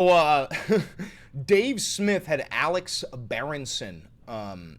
uh, Dave Smith had Alex Berenson.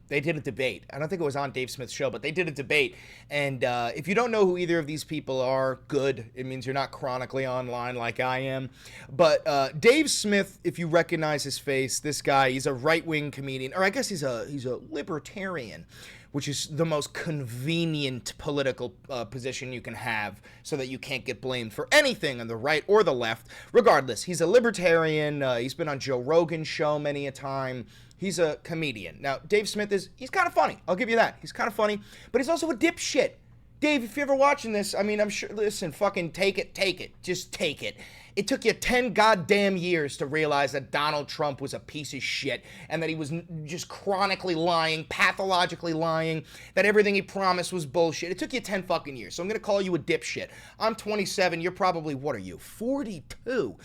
They did a debate. I don't think it was on Dave Smith's show, but they did a debate. And if you don't know who either of these people are, good. It means you're not chronically online like I am. But Dave Smith, if you recognize his face, this guy, he's a right-wing comedian, or I guess he's a libertarian, which is the most convenient political position you can have so that you can't get blamed for anything on the right or the left. Regardless, he's a libertarian. He's been on Joe Rogan's show many a time. He's a comedian. Now, Dave Smith he's kind of funny. I'll give you that. He's kind of funny, but he's also a dipshit. Dave, if you're ever watching this, I mean, I'm sure, listen, fucking take it. Just take it. It took you 10 goddamn years to realize that Donald Trump was a piece of shit and that he was just chronically lying, pathologically lying, that everything he promised was bullshit. It took you 10 fucking years, so I'm going to call you a dipshit. I'm 27. You're probably, what are you, 42?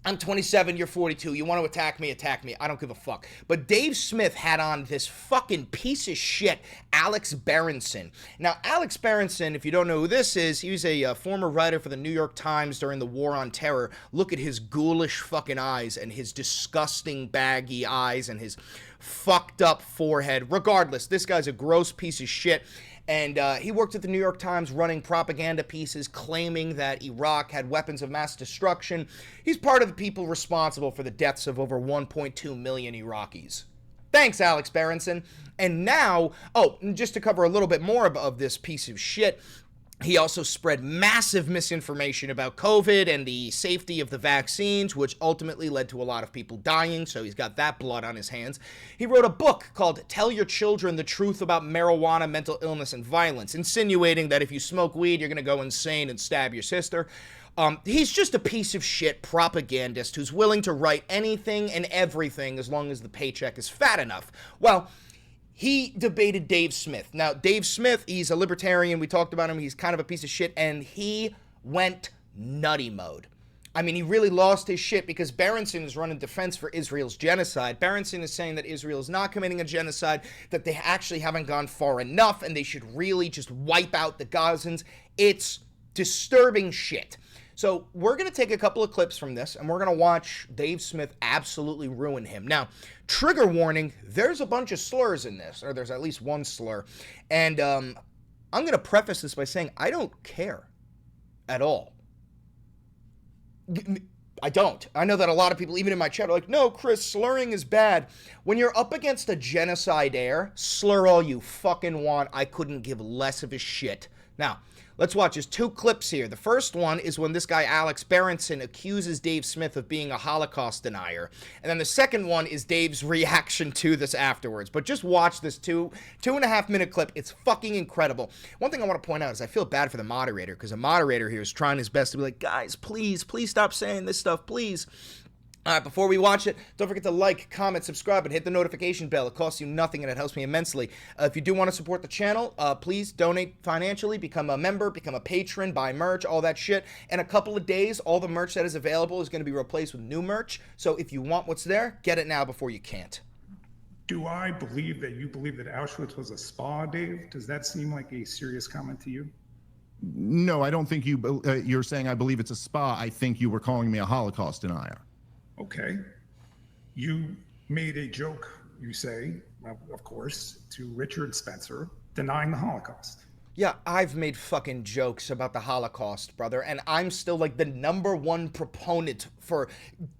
I'm 27, you're 42. You want to attack me, attack me. I don't give a fuck. But Dave Smith had on this fucking piece of shit, Alex Berenson. Now, Alex Berenson, if you don't know who this is, he was a former writer for the New York Times during the War on Terror. Look at his ghoulish fucking eyes and his disgusting baggy eyes and his fucked up forehead. Regardless, this guy's a gross piece of shit. And he worked at the New York Times running propaganda pieces claiming that Iraq had weapons of mass destruction. He's part of the people responsible for the deaths of over 1.2 million Iraqis. Thanks, Alex Berenson. And now, just to cover a little bit more of this piece of shit, he also spread massive misinformation about COVID and the safety of the vaccines, which ultimately led to a lot of people dying, so he's got that blood on his hands. He wrote a book called Tell Your Children the Truth About Marijuana, Mental Illness, and Violence, insinuating that if you smoke weed, you're going to go insane and stab your sister. He's just a piece of shit propagandist who's willing to write anything and everything as long as the paycheck is fat enough. Well, he debated Dave Smith. Now, Dave Smith, he's a libertarian. We talked about him. He's kind of a piece of shit, and he went nutty mode. I mean, he really lost his shit because Berenson is running defense for Israel's genocide. Berenson is saying that Israel is not committing a genocide, that they actually haven't gone far enough, and they should really just wipe out the Gazans. It's disturbing shit. So we're going to take a couple of clips from this, and we're going to watch Dave Smith absolutely ruin him. Now, trigger warning, there's a bunch of slurs in this, or there's at least one slur. And I'm going to preface this by saying I don't care at all. I don't. I know that a lot of people, even in my chat, are like, no, Chris, slurring is bad. When you're up against a genocide heir, slur all you fucking want. I couldn't give less of a shit. Now, let's watch. There's two clips here. The first one is when this guy, Alex Berenson, accuses Dave Smith of being a Holocaust denier. And then the second one is Dave's reaction to this afterwards. But just watch this 2.5 minute clip. It's fucking incredible. One thing I want to point out is I feel bad for the moderator, because the moderator here is trying his best to be like, guys, please stop saying this stuff, please. All right, before we watch it, don't forget to like, comment, subscribe, and hit the notification bell. It costs you nothing, and it helps me immensely. If you do want to support the channel, please donate financially, become a member, become a patron, buy merch, all that shit. In a couple of days, all the merch that is available is going to be replaced with new merch. So if you want what's there, get it now before you can't. Do I believe that you believe that Auschwitz was a spa, Dave? Does that seem like a serious comment to you? No, I don't think you're saying I believe it's a spa. I think you were calling me a Holocaust denier. Okay. You made a joke, you say, of course, to Richard Spencer denying the Holocaust. Yeah, I've made fucking jokes about the Holocaust, brother, and I'm still like the #1 proponent for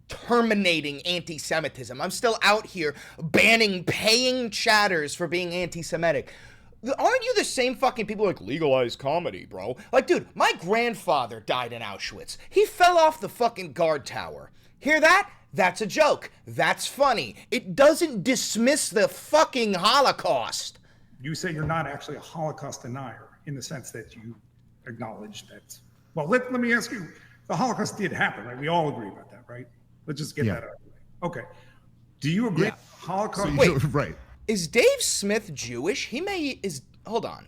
terminating anti-Semitism. I'm still out here banning paying chatters for being anti-Semitic. Aren't you the same fucking people like legalize comedy, bro? Like, dude, my grandfather died in Auschwitz. He fell off the fucking guard tower. Hear that? That's a joke. That's funny. It doesn't dismiss the fucking Holocaust. You say you're not actually a Holocaust denier in the sense that you acknowledge that. Well, let me ask you, the Holocaust did happen, right? We all agree about that, right? Let's just get that out of the way. Okay. Do you agree? Yeah. Holocaust. So wait, right. Is Dave Smith Jewish? Hold on.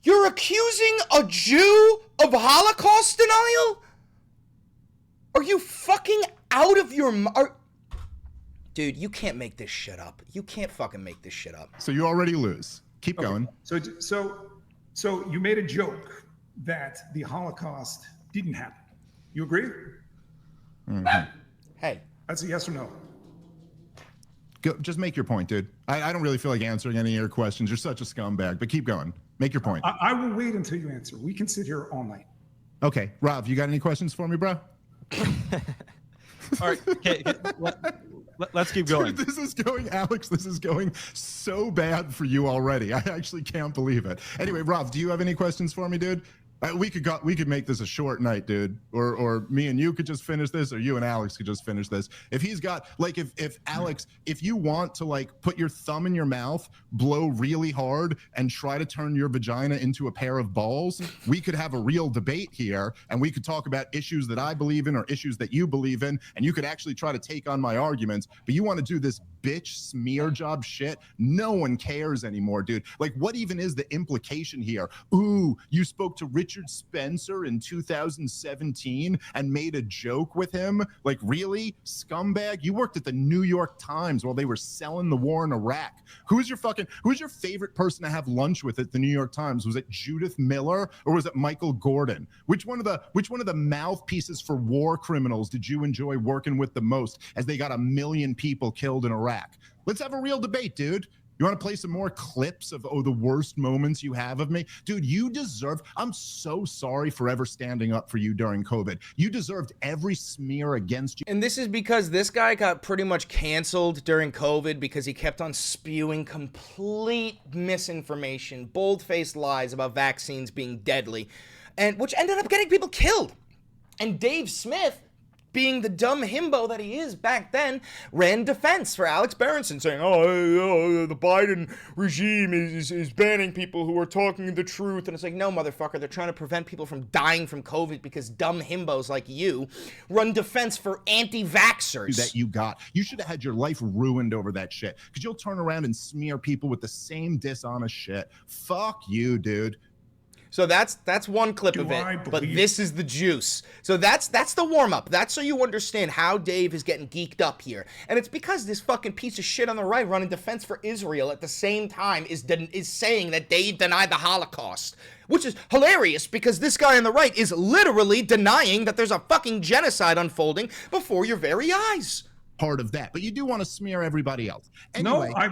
You're accusing a Jew of Holocaust denial? Are you fucking out of your mind? Dude, you can't make this shit up. You can't fucking make this shit up. So you already lose. Keep going. So So you made a joke that the Holocaust didn't happen. You agree? Hey. That's a yes or no. Go, just make your point, dude. I don't really feel like answering any of your questions. You're such a scumbag, but keep going. Make your point. I will wait until you answer. We can sit here all night. Okay, Rob, you got any questions for me, bro? All right, okay, let's keep going. Dude, this is going, Alex, this is going so bad for you already. I actually can't believe it. Anyway, Rob, do you have any questions for me, dude? We could make this a short night, dude. Or me and you could just finish this, or you and Alex could just finish this. If he's got, like, if Alex, if you want to, like, put your thumb in your mouth, blow really hard, and try to turn your vagina into a pair of balls, we could have a real debate here, and we could talk about issues that I believe in or issues that you believe in, and you could actually try to take on my arguments. But you want to do this bitch smear job shit? No one cares anymore, dude. Like, what even is the implication here? Ooh, you spoke to Richard Spencer in 2017 and made a joke with him? Like, really? Scumbag? You worked at the New York Times while they were selling the war in Iraq. Who's your favorite person to have lunch with at the New York Times? Was it Judith Miller or was it Michael Gordon? Which one of the mouthpieces for war criminals did you enjoy working with the most, as they got 1 million people killed in Iraq? Let's have a real debate, dude. You want to play some more clips of, the worst moments you have of me? Dude, you deserve, I'm so sorry for ever standing up for you during COVID. You deserved every smear against you. And this is because this guy got pretty much canceled during COVID because he kept on spewing complete misinformation, bold-faced lies about vaccines being deadly, and which ended up getting people killed. And Dave Smith, being the dumb himbo that he is back then, ran defense for Alex Berenson, saying, the Biden regime is banning people who are talking the truth. And it's like, no, motherfucker, they're trying to prevent people from dying from COVID because dumb himbos like you run defense for anti-vaxxers. That you should have had your life ruined over that shit, because you'll turn around and smear people with the same dishonest shit. Fuck you, dude. So that's one clip of it, but this is the juice. So that's the warm-up. That's so you understand how Dave is getting geeked up here. And it's because this fucking piece of shit on the right running defense for Israel at the same time is saying that they denied the Holocaust. Which is hilarious, because this guy on the right is literally denying that there's a fucking genocide unfolding before your very eyes. Part of that, but you do want to smear everybody else. Anyway, no, I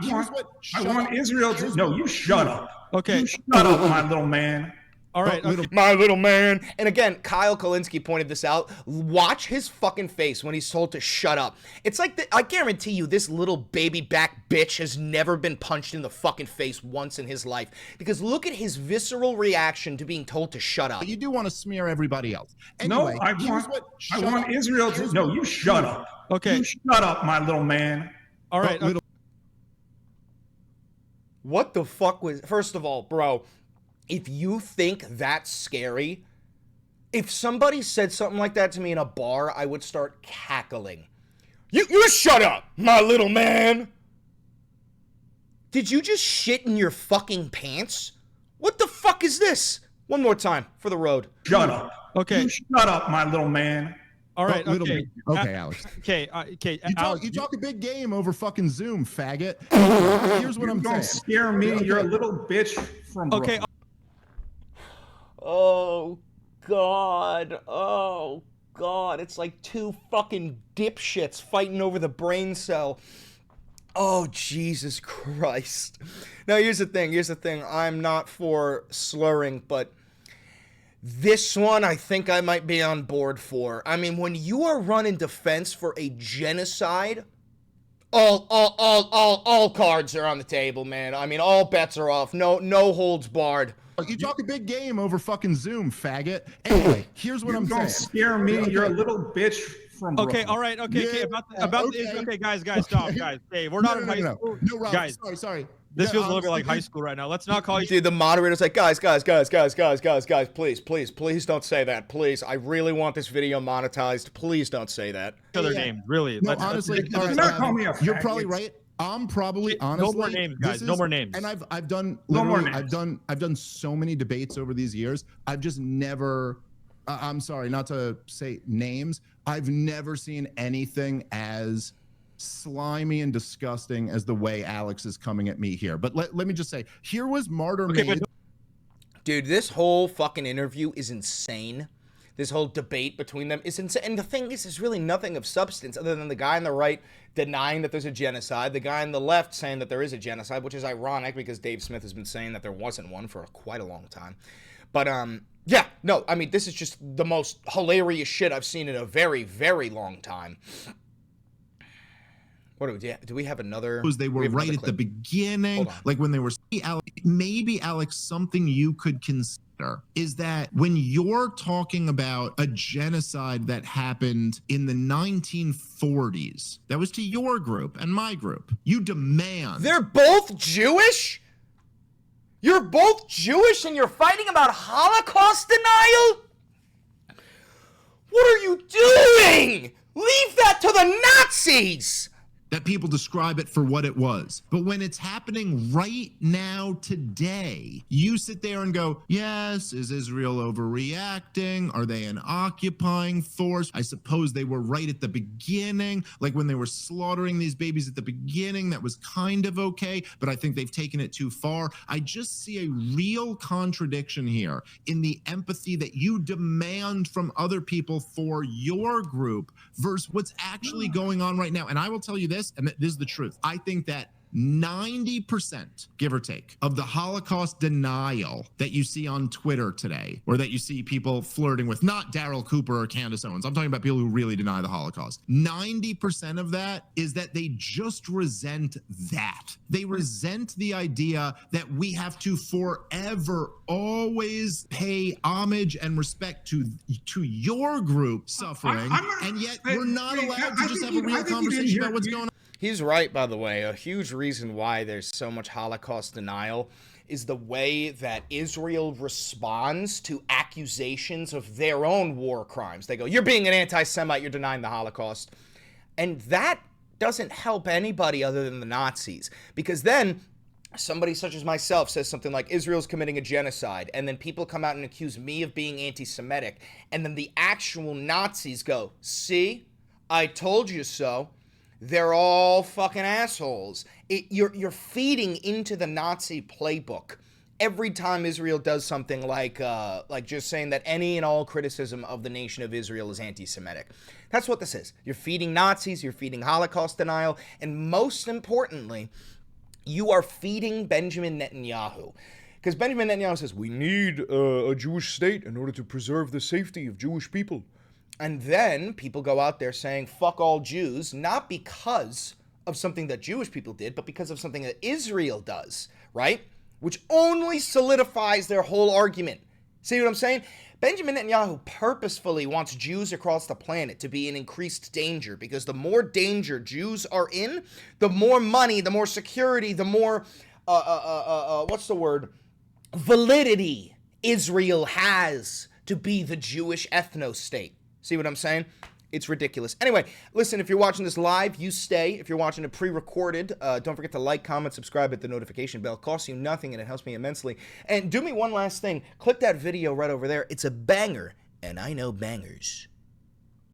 want Israel to. No, you shut up. Okay, you shut up, my little man. All right, my little man. And again, Kyle Kolinsky pointed this out. Watch his fucking face when he's told to shut up. It's like, I guarantee you, this little baby back bitch has never been punched in the fucking face once in his life. Because look at his visceral reaction to being told to shut up. But you do want to smear everybody else. Anyway, no, I want Israel to. No, you shut up. Okay, you shut up, my little man. All right. What the fuck was? First of all, bro, if you think that's scary, if somebody said something like that to me in a bar, I would start cackling. You shut up, my little man. Did you just shit in your fucking pants? What the fuck is this? One more time for the road. Shut up. Okay. You shut up, my little man. All right. Okay. Okay, Alex. Okay. You talk a big game over fucking Zoom, faggot. Here's what I'm saying. Don't scare me. You're a little bitch from Brooklyn. Okay. Oh, God. Oh, God. It's like two fucking dipshits fighting over the brain cell. Oh, Jesus Christ. Now, here's the thing. I'm not for slurring, but this one I think I might be on board for. I mean, when you are running defense for a genocide, all cards are on the table, man. I mean, all bets are off. No holds barred. You talk a big game over fucking Zoom, faggot. Anyway, here's what I'm saying. Don't scare me. Okay. You're a little bitch from Brooklyn. Okay, all right, okay, okay, guys, stop, guys. Hey, we're not in high school. No, Rob, guys, sorry. This feels a little bit like high school right now. Let's not call you. Dude, the moderator's like, guys, please don't say that. Please, I really want this video monetized. Please don't say that. Other names, really. No, honestly, you're probably right. I'm probably honestly. No more names, guys. No more names. And I've done literally. I've done so many debates over these years. I've just never. I'm sorry, not to say names. I've never seen anything as slimy and disgusting as the way Alex is coming at me here. But let me just say, here was Martyr made. Dude, this whole fucking interview is insane. This whole debate between them is insane. And the thing is, there's really nothing of substance other than the guy on the right denying that there's a genocide, the guy on the left saying that there is a genocide, which is ironic because Dave Smith has been saying that there wasn't one for quite a long time. But, yeah, no, I mean, this is just the most hilarious shit I've seen in a very, very long time. What do we have another? Because they were right at the beginning, like when they were, maybe Alex, something you could consider is that when you're talking about a genocide that happened in the 1940s, that was to your group and my group, you demand. They're both Jewish? You're both Jewish and you're fighting about Holocaust denial? What are you doing? Leave that to the Nazis! That people describe it for what it was. But when it's happening right now, today, you sit there and go, yes, is Israel overreacting? Are they an occupying force? I suppose they were right at the beginning. Like when they were slaughtering these babies at the beginning, that was kind of okay, but I think they've taken it too far. I just see a real contradiction here in the empathy that you demand from other people for your group versus what's actually going on right now. And I will tell you this, and this is the truth. I think that 90%, give or take, of the Holocaust denial that you see on Twitter today, or that you see people flirting with, not Daryl Cooper or Candace Owens, I'm talking about people who really deny the Holocaust. 90% of that is that they just resent that. They resent the idea that we have to forever always pay homage and respect to your group suffering, and yet we're not allowed to just have a real conversation about what's going on. He's right, by the way. A huge reason why there's so much Holocaust denial is the way that Israel responds to accusations of their own war crimes. They go, you're being an anti-Semite, you're denying the Holocaust. And that doesn't help anybody other than the Nazis. Because then somebody such as myself says something like Israel's committing a genocide, and then people come out and accuse me of being anti-Semitic, and then the actual Nazis go, see, I told you so. They're all fucking assholes. You're feeding into the Nazi playbook every time Israel does something like just saying that any and all criticism of the nation of Israel is anti-Semitic. That's what this is. You're feeding Nazis, you're feeding Holocaust denial, and most importantly, you are feeding Benjamin Netanyahu. Because Benjamin Netanyahu says, we need a Jewish state in order to preserve the safety of Jewish people. And then people go out there saying, fuck all Jews, not because of something that Jewish people did, but because of something that Israel does, right? Which only solidifies their whole argument. See what I'm saying? Benjamin Netanyahu purposefully wants Jews across the planet to be in increased danger, because the more danger Jews are in, the more money, the more security, the more, validity Israel has to be the Jewish ethno-state. See what I'm saying? It's ridiculous. Anyway, listen, if you're watching this live, you stay. If you're watching it pre-recorded, don't forget to like, comment, subscribe, hit the notification bell. It costs you nothing, and it helps me immensely. And do me one last thing. Click that video right over there. It's a banger, and I know bangers.